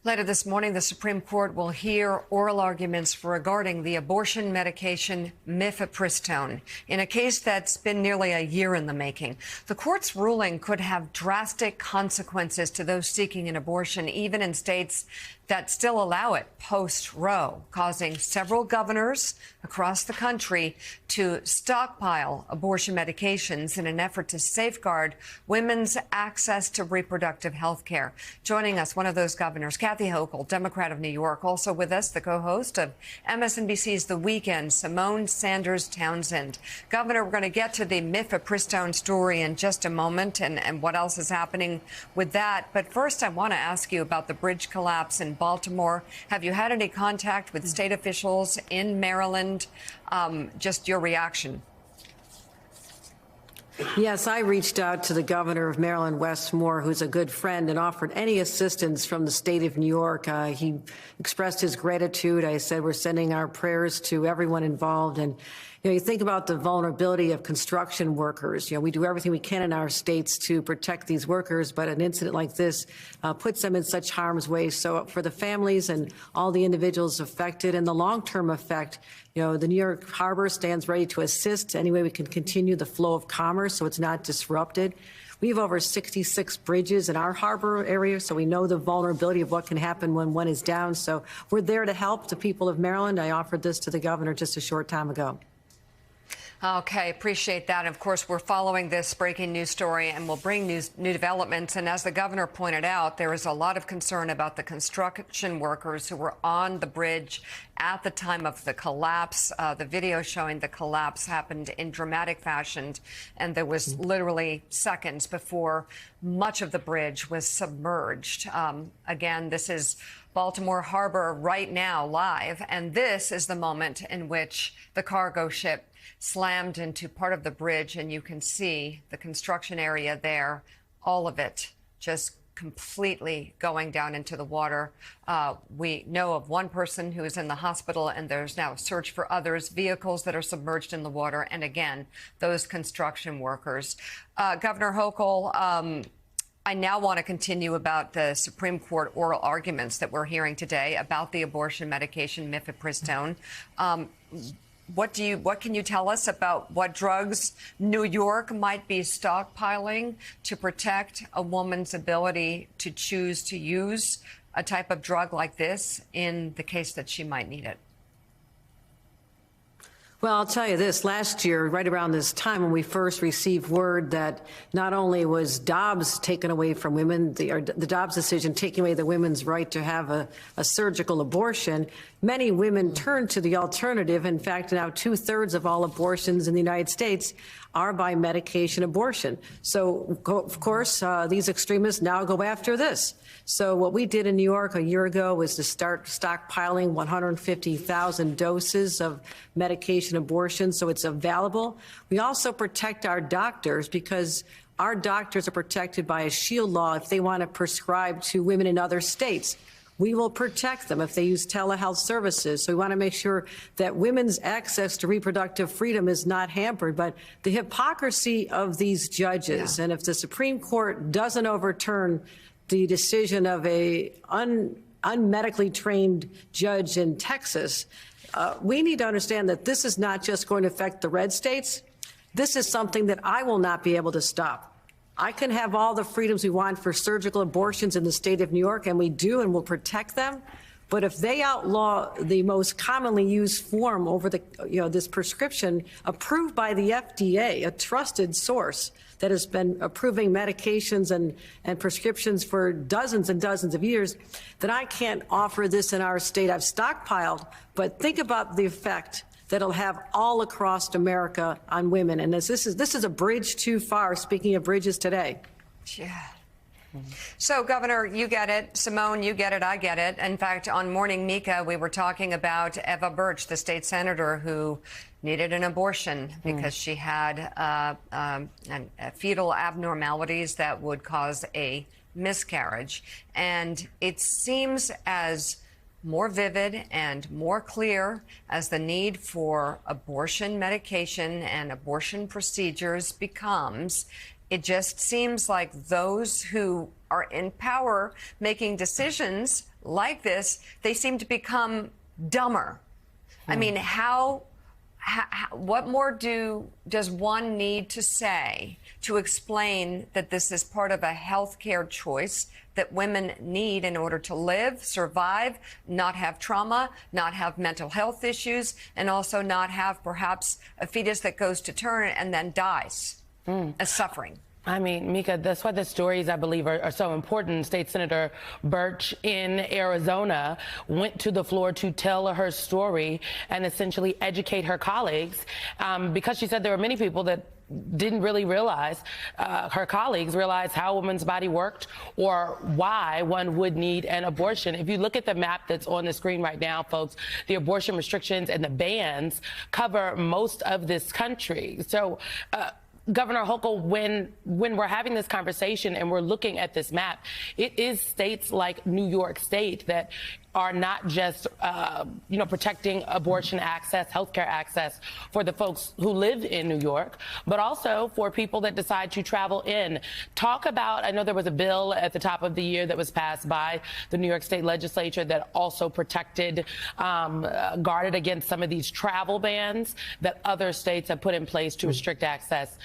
Later this morning, the Supreme Court will hear oral arguments regarding the abortion medication mifepristone in a case that's been nearly a year in the making. The court's ruling could have drastic consequences to those seeking an abortion, even in states that still allow it post-Roe, causing several governors across the country to stockpile abortion medications in an effort to safeguard women's access to reproductive health care. Joining us, one of those governors, Kathy Hochul, Democrat of New York. Also with us, the co-host of MSNBC's The Weekend, Simone Sanders Townsend. Governor, we're going to get to the mifepristone story in just a moment and what else is happening with that. But first, I want to ask you about the bridge collapse in Baltimore. Have you had any contact with state officials in Maryland? Just your reaction. Yes, I reached out to the governor of Maryland, Wes Moore, who's a good friend, and offered any assistance from the state of New York. He expressed his gratitude. I said we're sending our prayers to everyone involved. And, you think about the vulnerability of construction workers. We do everything we can in our states to protect these workers, but an incident like this puts them in such harm's way. So for the families and all the individuals affected and the long-term effect, the New York Harbor stands ready to assist any way we can continue the flow of commerce so it's not disrupted. We have over 66 bridges in our harbor area, so we know the vulnerability of what can happen when one is down. So we're there to help the people of Maryland. I offered this to the governor just a short time ago. Okay, appreciate that. Of course, we're following this breaking news story and we'll bring new developments. And as the governor pointed out, there is a lot of concern about the construction workers who were on the bridge at the time of the collapse. The video showing the collapse happened in dramatic fashion, and there was literally seconds before much of the bridge was submerged. Again, this is Baltimore Harbor right now live, and this is the moment in which the cargo ship slammed into part of the bridge, and you can see the construction area there, all of it just completely going down into the water. We know of one person who is in the hospital, and there's now a search for others, vehicles that are submerged in the water, and again, those construction workers. Governor Hochul, I now want to continue about the Supreme Court oral arguments that we're hearing today about the abortion medication mifepristone. What can you tell us about what drugs New York might be stockpiling to protect a woman's ability to choose to use a type of drug like this in the case that she might need it? Well, I'll tell you this. Last year, right around this time, when we first received word that not only was Dobbs taken away from women, the Dobbs decision taking away the women's right to have a surgical abortion, many women turned to the alternative. In fact, now 2/3 of all abortions in the United States are by medication abortion. So, of course, these extremists now go after this. So what we did in New York a year ago was to start stockpiling 150,000 doses of medication abortion, so it's available. We also protect our doctors because our doctors are protected by a shield law if they want to prescribe to women in other states. We will protect them if they use telehealth services. So we want to make sure that women's access to reproductive freedom is not hampered. But the hypocrisy of these judges, and if the Supreme Court doesn't overturn the decision of a unmedically trained judge in Texas, we need to understand that this is not just going to affect the red states. This is something that I will not be able to stop. I can have all the freedoms we want for surgical abortions in the state of New York, and we do, and we'll protect them. But if they outlaw the most commonly used form over this prescription approved by the FDA, a trusted source that has been approving medications and prescriptions for dozens and dozens of years, then I can't offer this in our state. I've stockpiled, but think about the effect that it'll have all across America on women. And this is a bridge too far, speaking of bridges today. Yeah. So, Governor, you get it. Simone, you get it. I get it. In fact, on Morning Mika, we were talking about Eva Birch, the state senator who needed an abortion because she had fetal abnormalities that would cause a miscarriage. And it seems as more vivid and more clear as the need for abortion medication and abortion procedures becomes, it just seems like those who are in power making decisions like this, they seem to become dumber. I mean, what more does one need to say to explain that this is part of a healthcare choice that women need in order to live, survive, not have trauma, not have mental health issues, and also not have perhaps a fetus that goes to term and then dies as suffering? I mean, Mika, that's why the stories, I believe, are so important. State Senator Birch in Arizona went to the floor to tell her story and essentially educate her colleagues, because she said there were many people that didn't really realize, her colleagues realized how a woman's body worked or why one would need an abortion. If you look at the map that's on the screen right now, folks, the abortion restrictions and the bans cover most of this country. So, Governor Hochul, when we're having this conversation and we're looking at this map, it is states like New York State that are not just, protecting abortion access, healthcare access for the folks who live in New York, but also for people that decide to travel in. Talk about, I know there was a bill at the top of the year that was passed by the New York State legislature that also protected, guarded against some of these travel bans that other states have put in place to restrict access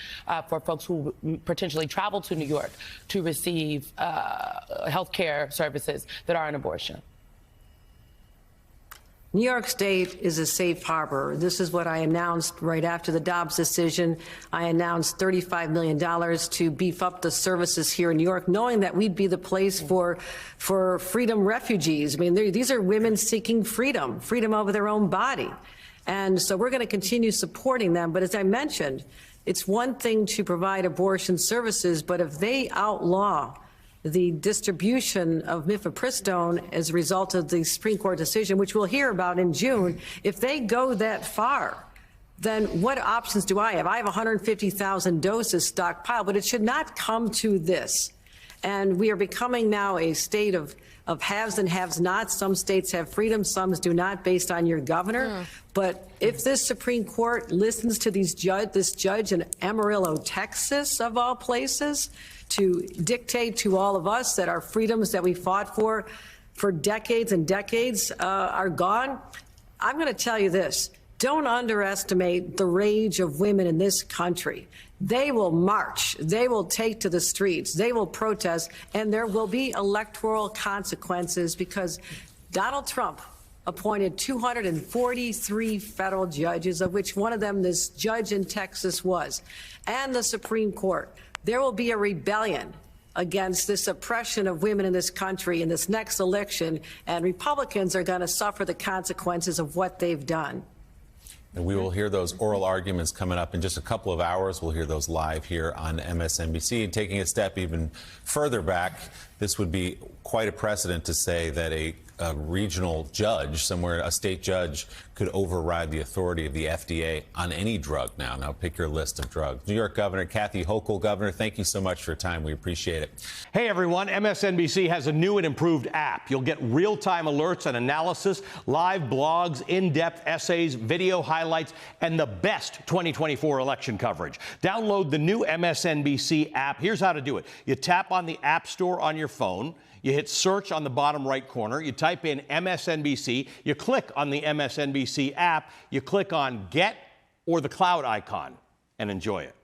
for folks who potentially travel to New York to receive healthcare services that are an abortion. New York State is a safe harbor. This is what I announced right after the Dobbs decision. I announced $35 million to beef up the services here in New York, knowing that we'd be the place for freedom refugees. I mean, these are women seeking freedom over their own body. And so we're going to continue supporting them. But as I mentioned, it's one thing to provide abortion services, but if they outlaw the distribution of mifepristone as a result of the Supreme Court decision, which we'll hear about in June, if they go that far, then what options do I have? I have 150,000 doses stockpiled, but it should not come to this. And we are becoming now a state of haves and have-nots. Some states have freedom, some do not, based on your governor. But if this Supreme Court listens to this judge in Amarillo, Texas, of all places, to dictate to all of us that our freedoms that we fought for decades and decades are gone, I'm going to tell you this. Don't underestimate the rage of women in this country. They will march. They will take to the streets. They will protest. And there will be electoral consequences because Donald Trump appointed 243 federal judges, of which one of them this judge in Texas was, and the Supreme Court. There will be a rebellion against this oppression of women in this country in this next election, and Republicans are going to suffer the consequences of what they've done. And we will hear those oral arguments coming up in just a couple of hours. We'll hear those live here on MSNBC. And taking a step even further back, this would be quite a precedent to say that a regional judge, somewhere a state judge, could override the authority of the FDA on any drug now. Now pick your list of drugs. New York Governor Kathy Hochul, Governor, thank you so much for your time. We appreciate it. Hey, everyone. MSNBC has a new and improved app. You'll get real-time alerts and analysis, live blogs, in-depth essays, video highlights, and the best 2024 election coverage. Download the new MSNBC app. Here's how to do it. You tap on the App Store on your phone. You hit search on the bottom right corner. You type in MSNBC. You click on the MSNBC app. You click on Get or the cloud icon and enjoy it.